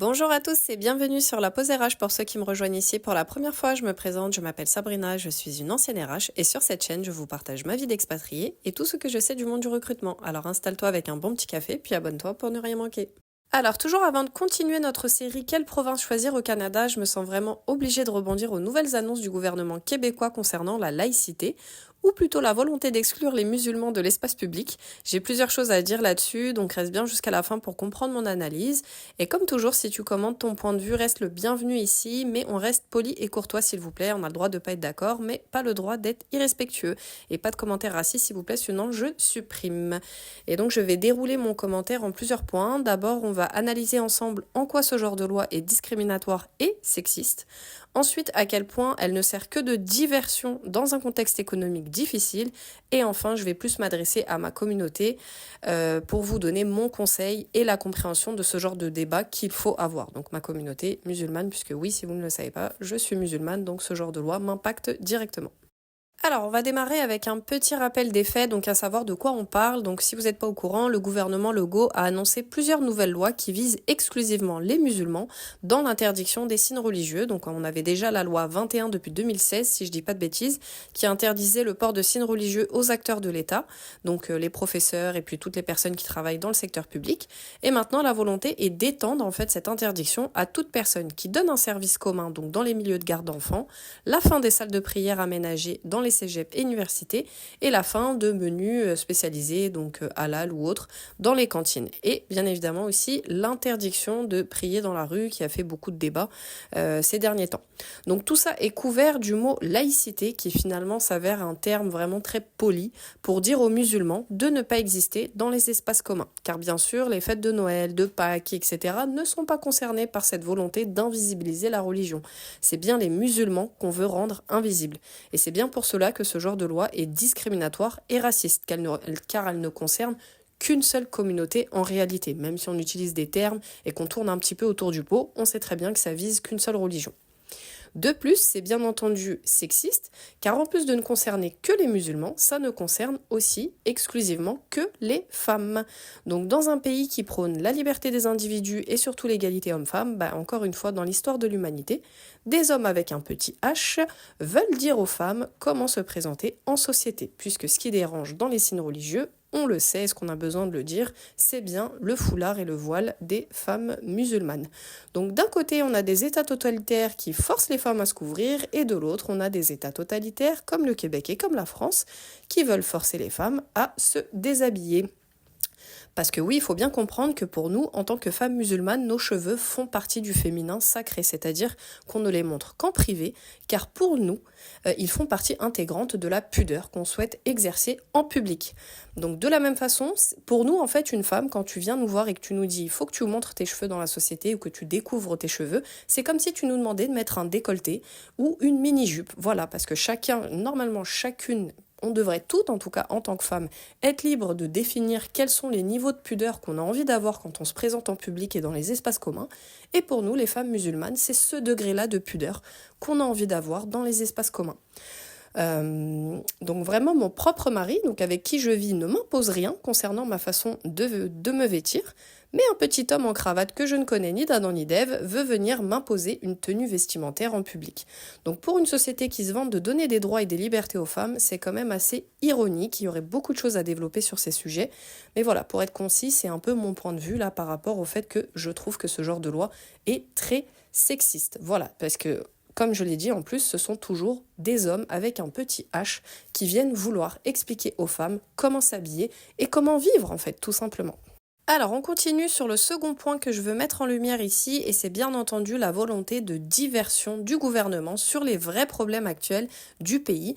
Bonjour à tous et bienvenue sur la pause RH. Pour ceux qui me rejoignent ici pour la première fois, je me présente, je m'appelle Sabrina, je suis une ancienne RH et sur cette chaîne, je vous partage ma vie d'expatriée et tout ce que je sais du monde du recrutement. Alors installe-toi avec un bon petit café puis abonne-toi pour ne rien manquer. Alors toujours avant de continuer notre série Quelle province choisir au Canada, je me sens vraiment obligée de rebondir aux nouvelles annonces du gouvernement québécois concernant la laïcité, ou plutôt la volonté d'exclure les musulmans de l'espace public. J'ai plusieurs choses à dire là-dessus, donc reste bien jusqu'à la fin pour comprendre mon analyse. Et comme toujours, si tu commentes ton point de vue, reste le bienvenu ici, mais on reste poli et courtois s'il vous plaît. On a le droit de pas être d'accord, mais pas le droit d'être irrespectueux. Et pas de commentaires racistes s'il vous plaît, sinon je supprime. Et donc je vais dérouler mon commentaire en plusieurs points. D'abord, on va analyser ensemble en quoi ce genre de loi est discriminatoire et sexiste. Ensuite, à quel point elle ne sert que de diversion dans un contexte économique difficile. Et enfin, je vais plus m'adresser à ma communauté pour vous donner mon conseil et la compréhension de ce genre de débat qu'il faut avoir. Donc ma communauté musulmane, puisque oui, si vous ne le savez pas, je suis musulmane, donc ce genre de loi m'impacte directement. Alors, on va démarrer avec un petit rappel des faits, donc à savoir de quoi on parle. Donc, si vous n'êtes pas au courant, le gouvernement Legault a annoncé plusieurs nouvelles lois qui visent exclusivement les musulmans dans l'interdiction des signes religieux. Donc, on avait déjà la loi 21 depuis 2016, si je dis pas de bêtises, qui interdisait le port de signes religieux aux acteurs de l'État, donc les professeurs et puis toutes les personnes qui travaillent dans le secteur public. Et maintenant, la volonté est d'étendre en fait cette interdiction à toute personne qui donne un service commun, donc dans les milieux de garde d'enfants, la fin des salles de prière aménagées dans les cégep et universités et la fin de menus spécialisés, donc halal ou autres, dans les cantines. Et bien évidemment aussi l'interdiction de prier dans la rue qui a fait beaucoup de débats ces derniers temps. Donc tout ça est couvert du mot laïcité qui finalement s'avère un terme vraiment très poli pour dire aux musulmans de ne pas exister dans les espaces communs. Car bien sûr, les fêtes de Noël, de Pâques, etc. ne sont pas concernées par cette volonté d'invisibiliser la religion. C'est bien les musulmans qu'on veut rendre invisibles. Et c'est bien pour cela que ce genre de loi est discriminatoire et raciste, car elle ne concerne qu'une seule communauté en réalité. Même si on utilise des termes et qu'on tourne un petit peu autour du pot, on sait très bien que ça vise qu'une seule religion. De plus, c'est bien entendu sexiste, car en plus de ne concerner que les musulmans, ça ne concerne aussi exclusivement que les femmes. Donc dans un pays qui prône la liberté des individus et surtout l'égalité homme-femme, encore une fois dans l'histoire de l'humanité, des hommes avec un petit H veulent dire aux femmes comment se présenter en société, puisque ce qui dérange dans les signes religieux, on le sait, est-ce qu'on a besoin de le dire, c'est bien le foulard et le voile des femmes musulmanes. Donc d'un côté, on a des États totalitaires qui forcent les femmes à se couvrir, et de l'autre, on a des États totalitaires comme le Québec et comme la France qui veulent forcer les femmes à se déshabiller. Parce que oui, il faut bien comprendre que pour nous, en tant que femmes musulmanes, nos cheveux font partie du féminin sacré, c'est-à-dire qu'on ne les montre qu'en privé, car pour nous, ils font partie intégrante de la pudeur qu'on souhaite exercer en public. Donc de la même façon, pour nous, en fait, une femme, quand tu viens nous voir et que tu nous dis « il faut que tu montres tes cheveux dans la société » ou que tu découvres tes cheveux, c'est comme si tu nous demandais de mettre un décolleté ou une mini-jupe. Voilà, parce que normalement chacune, on devrait toutes, en tout cas en tant que femme, être libre de définir quels sont les niveaux de pudeur qu'on a envie d'avoir quand on se présente en public et dans les espaces communs. Et pour nous, les femmes musulmanes, c'est ce degré-là de pudeur qu'on a envie d'avoir dans les espaces communs. Donc vraiment mon propre mari, donc avec qui je vis, ne m'impose rien concernant ma façon de me vêtir, mais un petit homme en cravate que je ne connais ni d'Adam ni d'Ève veut venir m'imposer une tenue vestimentaire en public. Donc pour une société qui se vante de donner des droits et des libertés aux femmes, c'est quand même assez ironique, il y aurait beaucoup de choses à développer sur ces sujets, mais voilà, pour être concis, c'est un peu mon point de vue là par rapport au fait que je trouve que ce genre de loi est très sexiste. Voilà, parce que comme je l'ai dit, en plus, ce sont toujours des hommes avec un petit H qui viennent vouloir expliquer aux femmes comment s'habiller et comment vivre, en fait, tout simplement. Alors, on continue sur le second point que je veux mettre en lumière ici, et c'est bien entendu la volonté de diversion du gouvernement sur les vrais problèmes actuels du pays,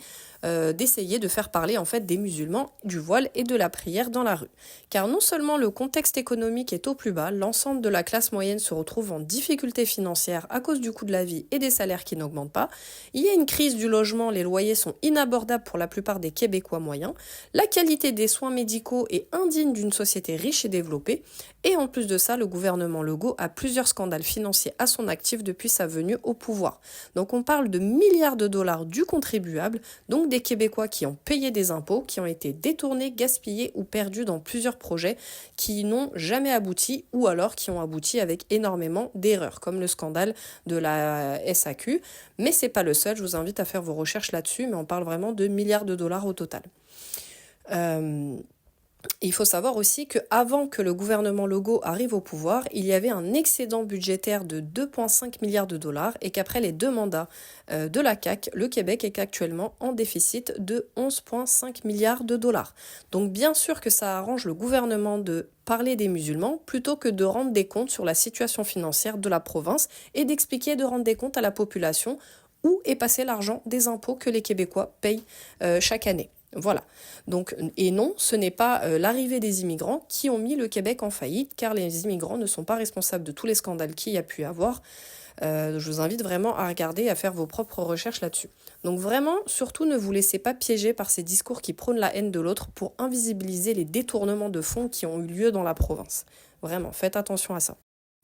d'essayer de faire parler en fait des musulmans, du voile et de la prière dans la rue. Car non seulement le contexte économique est au plus bas, l'ensemble de la classe moyenne se retrouve en difficulté financière à cause du coût de la vie et des salaires qui n'augmentent pas, il y a une crise du logement, les loyers sont inabordables pour la plupart des Québécois moyens, la qualité des soins médicaux est indigne d'une société riche et développée, développé. Et en plus de ça, le gouvernement Legault a plusieurs scandales financiers à son actif depuis sa venue au pouvoir. Donc on parle de milliards de dollars du contribuable, donc des Québécois qui ont payé des impôts, qui ont été détournés, gaspillés ou perdus dans plusieurs projets qui n'ont jamais abouti ou alors qui ont abouti avec énormément d'erreurs, comme le scandale de la SAQ. Mais c'est pas le seul, je vous invite à faire vos recherches là-dessus, mais on parle vraiment de milliards de dollars au total. Il faut savoir aussi qu'avant que le gouvernement Legault arrive au pouvoir, il y avait un excédent budgétaire de 2,5 milliards de dollars et qu'après les 2 mandats de la CAQ, le Québec est actuellement en déficit de 11,5 milliards de dollars. Donc bien sûr que ça arrange le gouvernement de parler des musulmans plutôt que de rendre des comptes sur la situation financière de la province et d'expliquer et de rendre des comptes à la population où est passé l'argent des impôts que les Québécois payent chaque année. Voilà. Donc, et non, ce n'est pas l'arrivée des immigrants qui ont mis le Québec en faillite, car les immigrants ne sont pas responsables de tous les scandales qu'il y a pu y avoir. Je vous invite vraiment à regarder et à faire vos propres recherches là-dessus. Donc vraiment, surtout ne vous laissez pas piéger par ces discours qui prônent la haine de l'autre pour invisibiliser les détournements de fonds qui ont eu lieu dans la province. Vraiment, faites attention à ça.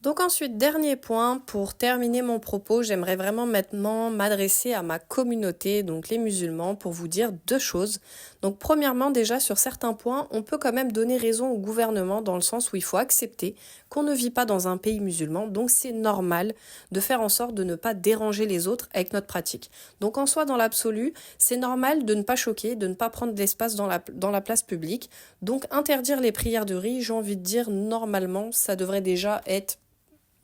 Donc ensuite, dernier point, pour terminer mon propos, j'aimerais vraiment maintenant m'adresser à ma communauté, donc les musulmans, pour vous dire 2 choses. Donc premièrement, déjà sur certains points, on peut quand même donner raison au gouvernement dans le sens où il faut accepter qu'on ne vit pas dans un pays musulman, donc c'est normal de faire en sorte de ne pas déranger les autres avec notre pratique. Donc en soi, dans l'absolu, c'est normal de ne pas choquer, de ne pas prendre de l'espace dans la place publique. Donc interdire les prières de riz, j'ai envie de dire normalement, ça devrait déjà être...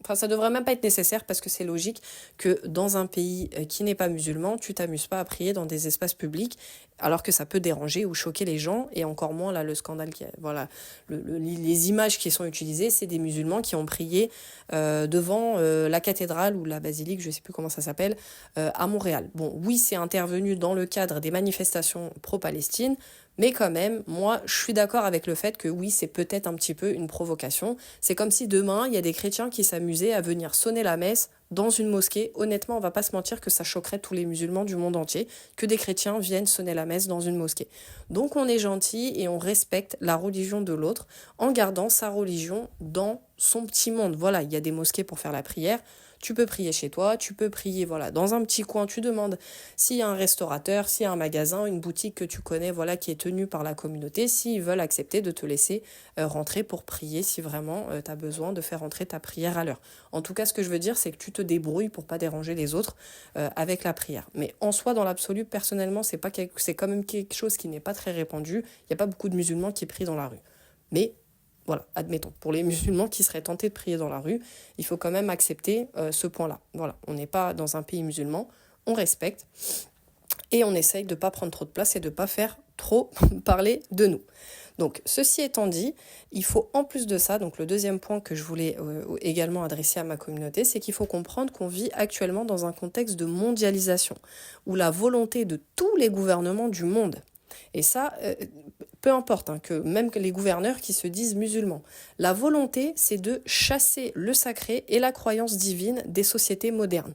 Enfin, ça devrait même pas être nécessaire parce que c'est logique que dans un pays qui n'est pas musulman, tu t'amuses pas à prier dans des espaces publics alors que ça peut déranger ou choquer les gens et encore moins là le scandale voilà les images qui sont utilisées, c'est des musulmans qui ont prié devant la cathédrale ou la basilique, je sais plus comment ça s'appelle, à Montréal. Bon, oui, c'est intervenu dans le cadre des manifestations pro-Palestine. Mais quand même, moi, je suis d'accord avec le fait que oui, c'est peut-être un petit peu une provocation. C'est comme si demain, il y a des chrétiens qui s'amusaient à venir sonner la messe dans une mosquée. Honnêtement, on va pas se mentir que ça choquerait tous les musulmans du monde entier que des chrétiens viennent sonner la messe dans une mosquée. Donc on est gentil et on respecte la religion de l'autre en gardant sa religion dans son petit monde. Voilà, il y a des mosquées pour faire la prière. Tu peux prier chez toi, tu peux prier voilà dans un petit coin, tu demandes s'il y a un restaurateur, s'il y a un magasin, une boutique que tu connais voilà qui est tenue par la communauté, s'ils veulent accepter de te laisser rentrer pour prier si vraiment tu as besoin de faire rentrer ta prière à l'heure. En tout cas, ce que je veux dire, c'est que tu te débrouilles pour pas déranger les autres avec la prière. Mais en soi, dans l'absolu, personnellement, c'est quand même quelque chose qui n'est pas très répandu. Il n'y a pas beaucoup de musulmans qui prient dans la rue. Mais voilà, admettons, pour les musulmans qui seraient tentés de prier dans la rue, il faut quand même accepter ce point-là. Voilà, on n'est pas dans un pays musulman, on respecte et on essaye de ne pas prendre trop de place et de ne pas faire trop parler de nous. Donc, ceci étant dit, il faut en plus de ça, donc le deuxième point que je voulais également adresser à ma communauté, c'est qu'il faut comprendre qu'on vit actuellement dans un contexte de mondialisation, où la volonté de tous les gouvernements du monde, et ça, peu importe, que même les gouverneurs qui se disent musulmans, la volonté, c'est de chasser le sacré et la croyance divine des sociétés modernes.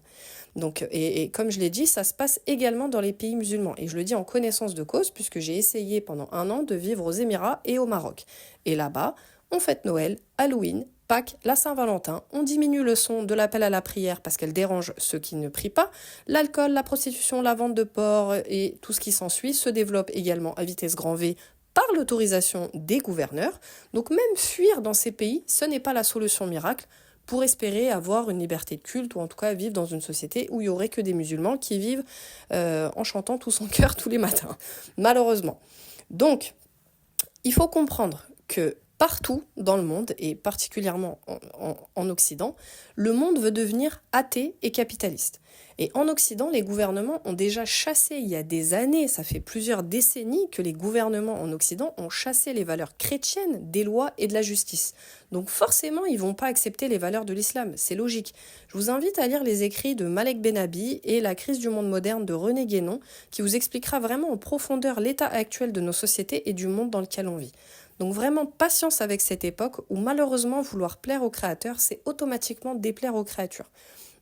Donc, et comme je l'ai dit, ça se passe également dans les pays musulmans. Et je le dis en connaissance de cause, puisque j'ai essayé pendant 1 an de vivre aux Émirats et au Maroc. Et là-bas, on fête Noël, Halloween, Pâques, la Saint-Valentin, on diminue le son de l'appel à la prière parce qu'elle dérange ceux qui ne prient pas. L'alcool, la prostitution, la vente de porc et tout ce qui s'ensuit se développe également à vitesse grand V par l'autorisation des gouverneurs. Donc même fuir dans ces pays, ce n'est pas la solution miracle pour espérer avoir une liberté de culte ou en tout cas vivre dans une société où il n'y aurait que des musulmans qui vivent en chantant tous en chœur tous les matins, malheureusement. Donc, il faut comprendre que partout dans le monde, et particulièrement en Occident, le monde veut devenir athée et capitaliste. Et en Occident, les gouvernements ont déjà chassé, il y a des années, ça fait plusieurs décennies que les gouvernements en Occident ont chassé les valeurs chrétiennes des lois et de la justice. Donc forcément, ils ne vont pas accepter les valeurs de l'islam, c'est logique. Je vous invite à lire les écrits de Malek Benabi et La crise du monde moderne de René Guénon, qui vous expliquera vraiment en profondeur l'état actuel de nos sociétés et du monde dans lequel on vit. Donc vraiment patience avec cette époque où malheureusement vouloir plaire aux créateurs, c'est automatiquement déplaire aux créatures.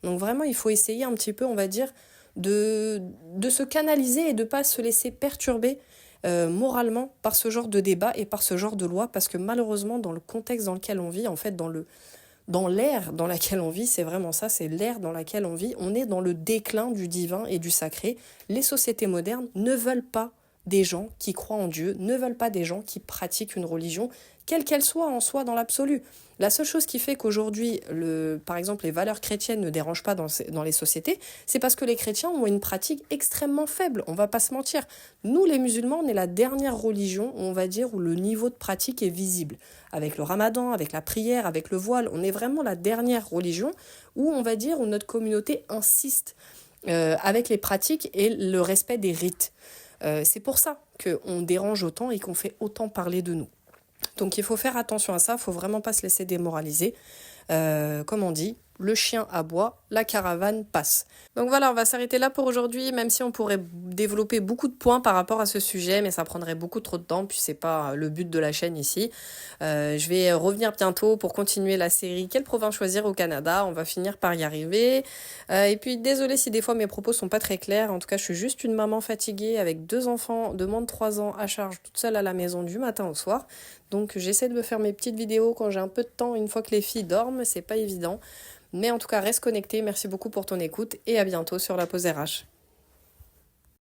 Donc vraiment il faut essayer un petit peu, on va dire, de se canaliser et de ne pas se laisser perturber moralement par ce genre de débat et par ce genre de loi, parce que malheureusement, dans le contexte dans lequel on vit, en fait, dans l'ère dans laquelle on vit, c'est vraiment ça, c'est l'ère dans laquelle on vit, on est dans le déclin du divin et du sacré. Les sociétés modernes ne veulent pas des gens qui croient en Dieu, ne veulent pas des gens qui pratiquent une religion, quelle qu'elle soit en soi dans l'absolu. La seule chose qui fait qu'aujourd'hui, par exemple, les valeurs chrétiennes ne dérangent pas dans les sociétés, c'est parce que les chrétiens ont une pratique extrêmement faible, on va pas se mentir. Nous, les musulmans, on est la dernière religion, on va dire, où le niveau de pratique est visible. Avec le ramadan, avec la prière, avec le voile, on est vraiment la dernière religion où, on va dire, où notre communauté insiste avec les pratiques et le respect des rites. C'est pour ça qu'on dérange autant et qu'on fait autant parler de nous. Donc il faut faire attention à ça, il ne faut vraiment pas se laisser démoraliser. Comme on dit, le chien aboie, la caravane passe. Donc voilà, on va s'arrêter là pour aujourd'hui, même si on pourrait développer beaucoup de points par rapport à ce sujet, mais ça prendrait beaucoup trop de temps, puis c'est pas le but de la chaîne ici. Je vais revenir bientôt pour continuer la série Quelle province choisir au Canada. On va finir par y arriver. Et puis désolée si des fois mes propos sont pas très clairs. En tout cas, je suis juste une maman fatiguée avec 2 enfants de moins de 3 ans à charge, toute seule à la maison du matin au soir. Donc j'essaie de me faire mes petites vidéos quand j'ai un peu de temps, une fois que les filles dorment, c'est pas évident. Mais en tout cas, reste connecté. Merci beaucoup pour ton écoute et à bientôt sur la pause RH.